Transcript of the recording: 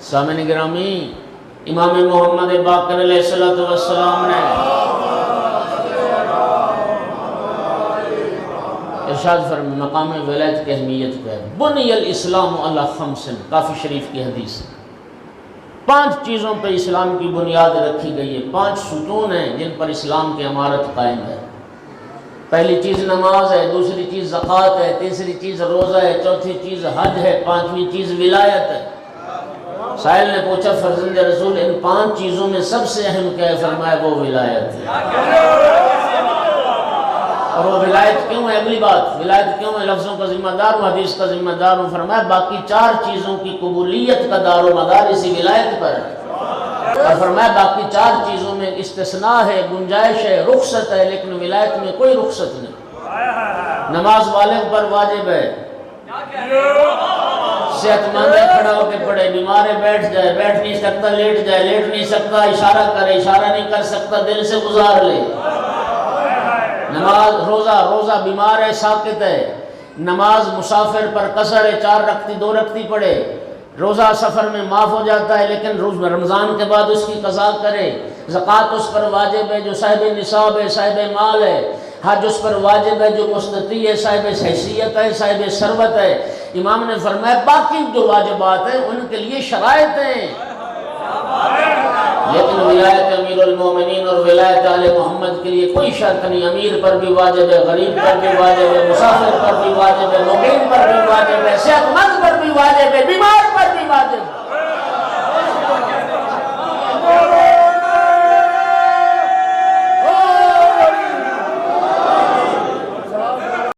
سامعین گرامی، امام محمد باقر علیہ السلام نے ارشاد فرمایا مقام ولایت کی اہمیت کیا ہے؟ بنی الاسلام علی خمس، کافی شریف کی حدیث ہے۔ 5 چیزوں پر اسلام کی بنیاد رکھی گئی ہے، 5 ستون ہیں جن پر اسلام کی عمارت قائم ہے۔ پہلی چیز نماز ہے، دوسری چیز زکوٰۃ ہے، تیسری چیز روزہ ہے، چوتھی چیز حج ہے، 5ویں چیز ولایت ہے۔ سائل نے پوچھا فرزند رسول ان 5 چیزوں میں سب سے اہم کیا ہے؟ فرمایا وہ ولایت ہے۔ اور وہ ولایت کیوں ہے؟ اگلی بات، ولایت کیوں ہے؟ لفظوں کا ذمہ دار ہوں، حدیث کا ذمہ دار ہوں۔ فرمایا باقی 4 چیزوں کی قبولیت کا دار و مدار اسی ولایت پر ہے۔ اور فرمایا باقی 4 چیزوں میں استثناء ہے، گنجائش ہے، رخصت ہے، لیکن ولایت میں کوئی رخصت نہیں۔ نماز بالغ پر واجب ہے، صحت مند ہے کھڑا ہو کے پڑھے، بیمار ہے بیٹھ جائے، بیٹھ نہیں سکتا لیٹ جائے، لیٹ نہیں سکتا اشارہ کرے، اشارہ نہیں کر سکتا دل سے گزار لے۔ نماز روزہ بیمار ہے ساکت ہے، نماز مسافر پر قصر ہے، 4 رکعتی 2 رکعتی پڑھے، روزہ سفر میں معاف ہو جاتا ہے لیکن روز رمضان کے بعد اس کی قضا کرے۔ زکوٰۃ اس پر واجب ہے جو صاحب نصاب ہے، صاحب مال ہے۔ حج اس پر واجب ہے جو مستطیع ہے، صاحب حیثیت ہے، صاحب ثروت ہے۔ امام نے فرمایا باقی جو واجبات ہیں ان کے لیے شرائط ہیں، لیکن ولایت امیر المومنین اور ولایت آل محمد کے لیے کوئی شرط نہیں۔ امیر پر بھی واجب ہے، غریب پر بھی واجب ہے، مسافر پر بھی واجب ہے، مقیم پر بھی واجب ہے، صحت مند پر بھی واجب ہے، بیمار